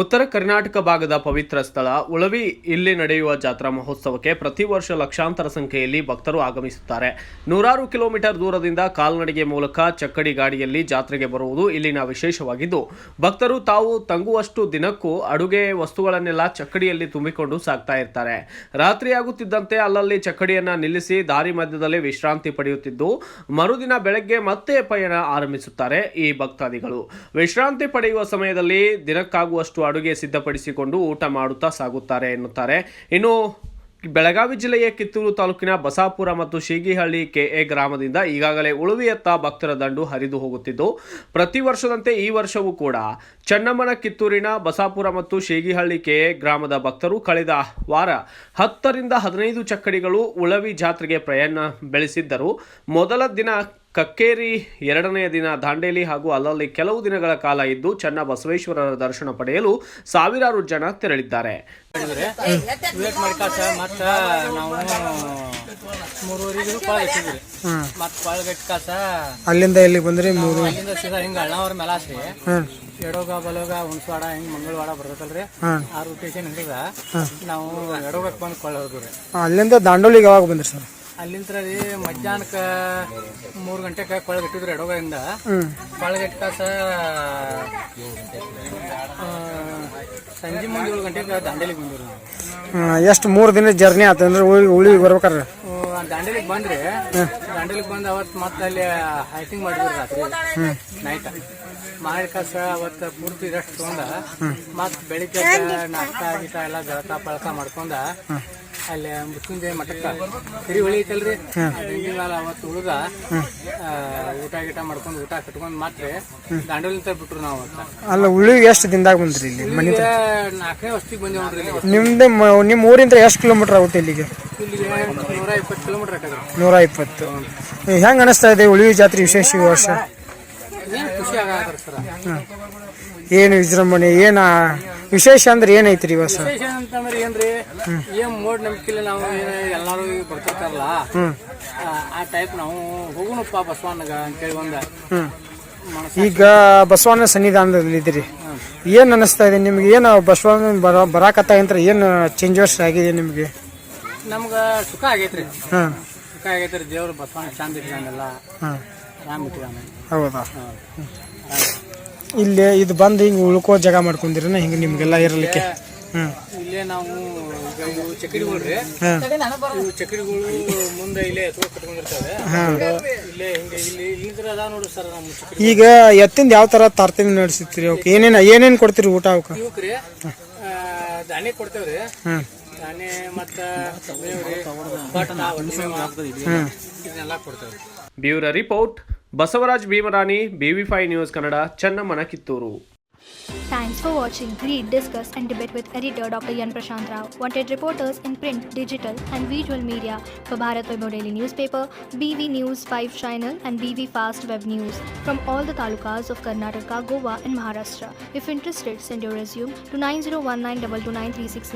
ಉತ್ತರ ಕರ್ನಾಟಕ ಭಾಗದ ಪವಿತ್ರ ಸ್ಥಳ ಉಳವಿ ಇಲ್ಲಿ ನಡೆಯುವ ಜಾತ್ರಾ ಮಹೋತ್ಸವಕ್ಕೆ ಪ್ರತಿ ವರ್ಷ ಲಕ್ಷಾಂತರ ಸಂಖ್ಯೆಯಲ್ಲಿ ಭಕ್ತರು ಆಗಮಿಸುತ್ತಾರೆ. ನೂರಾರು ಕಿಲೋಮೀಟರ್ ದೂರದಿಂದ ಕಾಲ್ನಡಿಗೆ ಮೂಲಕ ಚಕ್ಕಡಿ ಗಾಡಿಯಲ್ಲಿ ಜಾತ್ರೆಗೆ ಬರುವುದು ಇಲ್ಲಿನ ವಿಶೇಷವಾಗಿದ್ದು, ಭಕ್ತರು ತಾವು ತಂಗುವಷ್ಟು ದಿನಕ್ಕೂ ಅಡುಗೆ ವಸ್ತುಗಳನ್ನೆಲ್ಲ ಚಕ್ಕಡಿಯಲ್ಲಿ ತುಂಬಿಕೊಂಡು ಸಾಗ್ತಾ ಇರ್ತಾರೆ. ರಾತ್ರಿಯಾಗುತ್ತಿದ್ದಂತೆ ಅಲ್ಲಲ್ಲಿ ಚಕ್ಕಡಿಯನ್ನ ನಿಲ್ಲಿಸಿ ದಾರಿ ಮಧ್ಯದಲ್ಲಿ ವಿಶ್ರಾಂತಿ ಪಡೆಯುತ್ತಿದ್ದು, ಮರುದಿನ ಬೆಳಗ್ಗೆ ಮತ್ತೆ ಪಯಣ ಆರಂಭಿಸುತ್ತಾರೆ. ಈ ಭಕ್ತಾದಿಗಳು ವಿಶ್ರಾಂತಿ ಪಡೆಯುವ ಸಮಯದಲ್ಲಿ ದಿನಕ್ಕಾಗುವಷ್ಟು ಅಡುಗೆ ಸಿದ್ಧಪಡಿಸಿಕೊಂಡು ಊಟ ಮಾಡುತ್ತಾ ಸಾಗುತ್ತಾರೆ ಎನ್ನುತ್ತಾರೆ. ಇನ್ನು ಬೆಳಗಾವಿ ಜಿಲ್ಲೆಯ ಕಿತ್ತೂರು ತಾಲೂಕಿನ ಬಸಾಪುರ ಮತ್ತು ಶೀಗಿಹಳ್ಳಿ ಕೆಎ ಗ್ರಾಮದಿಂದ ಈಗಾಗಲೇ ಉಳುವಿಯತ್ತ ಭಕ್ತರ ದಂಡು ಹರಿದು ಹೋಗುತ್ತಿದ್ದು, ಪ್ರತಿ ವರ್ಷದಂತೆ ಈ ವರ್ಷವೂ ಕೂಡ ಚೆನ್ನಮ್ಮನ ಕಿತ್ತೂರಿನ ಬಸಾಪುರ ಮತ್ತು ಶೀಗಿಹಳ್ಳಿ ಕೆಎ ಗ್ರಾಮದ ಭಕ್ತರು ಕಳೆದ ವಾರ 10 ರಿಂದ 15 ಚಕ್ಕಡಿಗಳು ಉಳವಿ ಜಾತ್ರೆಗೆ ಪ್ರಯಾಣ ಬೆಳೆಸಿದ್ದರು. ಮೊದಲ ದಿನ ಕಕ್ಕೇರಿ, ಎರಡನೆಯ ದಿನ ದಾಂಡೇಲಿ ಹಾಗೂ ಅಲ್ಲಲ್ಲಿ ಕೆಲವು ದಿನಗಳ ಕಾಲ ಇದ್ದು ಚೆನ್ನ ಬಸವೇಶ್ವರರ ದರ್ಶನ ಪಡೆಯಲು ಸಾವಿರಾರು ಜನ ತೆರಳಿದ್ದಾರೆ. ಅಲ್ಲಿಂದ ಎಲ್ಲಿ ಬಂದ್ರಿ? ಹಿಂಗ ಅಣ್ಣವ್ರ ಮೆಲಾಸ್ರಿ ಎಡೋಗ ಬಲೋಗ ಹುಣಸವಾಡ ಹಿಂಗ್ ಮಂಗಳವಾಡ ಬರ್ತಲ್ರಿ. ಆ ರೂಟೇಷನ್ ಹಿಡಿದ ನಾವು ಎಡೋಗಕ್ಕೆ ಬಂದು ಕೊಳ್ಳ ಹೋದ್ರಿ. ಅಲ್ಲಿಂದ ದಾಂಡೋಲಿಗೆ ಯಾವಾಗ ಬಂದ್ರಿ ಸರ್? ಅಲ್ಲಿಂದ ರೀ ಮಧ್ಯಾಹ್ನಕ್ಕೆ 3 ಗಂಟೆಗೆ ಕೊಳಗಟ್ಟಿದ್ರಿ ಎಡೋಗಿಂದ. ಕೊಳಗಟ್ಟಾಸ ಸಂಜೆ ಮುಂದೆ 7 ಗಂಟೆಗೆ ದಾಂಡೇಲಿಗೆ ಬಂದಿರಿ. ಎಷ್ಟು 3 ದಿನ ಜರ್ನಿ ಆತಂದ್ರೆ ಉಳಿಗೆ ಬರ್ಬೇಕಾರ? ದಾಂಡೇಲಿಗೆ ಬಂದ್ರಿ. ದಾಂಡೇಲಿಗೆ ಬಂದು ಅವತ್ತು ಮತ್ತೆ ಅಲ್ಲಿ ಹೈಕಿಂಗ್ ಮಾಡಿದ್ರಿ ರಾತ್ರಿ ನೈಟ್ ಮಾಡಿ ಕಾಸ ಅವತ್ತು ಪೂರ್ತಿ ರೆಸ್ಟ್ ತಗೊಂಡ ಮತ್ ಬೆಳಿಗ್ಗೆ ನಾಷ್ಟ ಗೀಟ ಎಲ್ಲ ಜಳಕ ಪಳಕ ಮಾಡ್ಕೊಂಡ ಅಲ್ಲಿ ಮುಸ್ಲಿಂದೇ ಮಠಕ್ಕ ಹಿರಿ ಹೊಳಿ ಐತಲ್ರಿ, ಅವತ್ತು ಉಳಿದ ಊಟ ಗೀಟ ಮಾಡ್ಕೊಂಡು ಊಟ ಕಟ್ಕೊಂಡ್ ಮಾತ್ರ ದಾಂಡೋಲಿಂದ ಬಿಟ್ರು ನಾವು. ಅಲ್ಲ ಉಳಿಗೆ ಎಷ್ಟು ದಿನದಾಗ ಬಂದ್ರಿ? ಇಲ್ಲಿ 4ನೇ ವರ್ಷಕ್ಕೆ ಬಂದೇವ್ ನೋಡ್ರಿ. ನಿಮ್ದು ನಿಮ್ಮ ಊರಿಂದ ಎಷ್ಟು ಕಿಲೋಮೀಟರ್ ಆಗುತ್ತೆ ಇಲ್ಲಿಗೆ? 120 ಕಿಲೋಮೀಟರ್ ಆಗುತ್ತೆ. 120. ಹೆಂಗ ಅನಿಸ್ತಾ ಇದೆ ಉಳಿವಿ ಜಾತ್ರೆ ವಿಶೇಷ ಈ ವರ್ಷ? ಖುಷಿ ಆಗತ್ತ ಸರ್. ಏನು ವಿಜೃಂಭಣೆ, ಏನ ವಿಶೇಷ ಅಂದ್ರೆ ಏನೈತ್ರಿ ಈ ವರ್ಷ? ವಿಶೇಷ ಅಂತಂದ್ರೆ ಏನ್ರಿ, ಏನ್ ಮೂಢ ನಂಬಿಕೆಲ್ಲ ನಾವು ಎಲ್ಲಾರು ಬರ್ತಿರ್ತಾರಲ್ಲ ಆ ಟೈಪ್ ನಾವು ಹೋಗುಣಪ್ಪ ಬಸವಣ್ಣಗ ಅಂತೇಳಿ ಒಂದ. ಈಗ ಬಸವಣ್ಣ ಸನ್ನಿಧಾನದಲ್ಲಿ ಇದ್ರಿ, ಏನ್ ಅನಿಸ್ತಾ ಇದೆ ನಿಮ್ಗೆ? ಏನು ಬಸವಣ್ಣ ಬರಾಕತ್ತ ಅಂತ ಏನು ಚೇಂಜಸ್ ಆಗಿದೆ ನಿಮ್ಗೆ? ನಮ್ಗ ಸುಖ ಆಗೈತ್ರಿ. ಸುಖ ಆಗೈತ್ರಿ. ದೇವ್ರು ಬಸವಣ್ಣ ಚಂದ ಇಟ್ಟಾನೆಲ್ಲ ಆರಾಮ್ ಇಟ್ಟಾನೆ. ಹೌದಾ? ಇಲ್ಲಿ ಇದು ಬಂದು ಹಿಂಗೆ ಉಳ್ಕೋ ಜಾಗ ಮಾಡ್ಕೊಂಡಿರ ಹಿಂಗೆ ನಿಮ್ಗೆಲ್ಲ ಇರಲಿಕ್ಕೆ? ಇಲ್ಲೇ ನಾವು ಚಕಡಿಗಳ್ರಿ, ಚಕಡಿಗಳು ಮುಂದೆ ಇಲ್ಲೇ ಎತ್ಕೊ ಕಟ್ಕೊಂಡಿರ್ತವೆ. ಇಲ್ಲೇ ಹಿಂಗೆ ಇಲ್ಲಿ ಅದ ನೋಡ್ರಿ ಸರ್ ನಮ್ಮ. ಈಗ ಎತ್ತಿಂದ ಯಾವ ತರ ತಾರತಮ್ಯ ನಡೆಸಿರ್ತೀರಿ? ಅವಕ್ಕೆ ಏನೇನ್ ಕೊಡ್ತೀರಿ ಊಟ? ಅವಕ್ಕೆ ಇವಕ್ರಿ ಧಾನ್ಯ ಕೊಡ್ತೇವ್ರಿ. ಧಾನ್ಯ ಮತ್ತ ಇದನ್ನೆಲ್ಲ ಕೊಡ್ತೇವ್ರಿ. Bureau report, Basavaraj Bhimarani, BV5 news Kannada, ಚೆನ್ನಮ್ಮನ Kittur. Thanks for watching. Read, discuss and debate with editor Dr. Yan Prashant Rao. Wanted reporters in print, digital and visual media for Bharat Vaibhav Daily Newspaper, BV News 5 Channel and BV Fast Web News from all the talukas of Karnataka, Goa and Maharashtra. If interested, send your resume to 9019229369.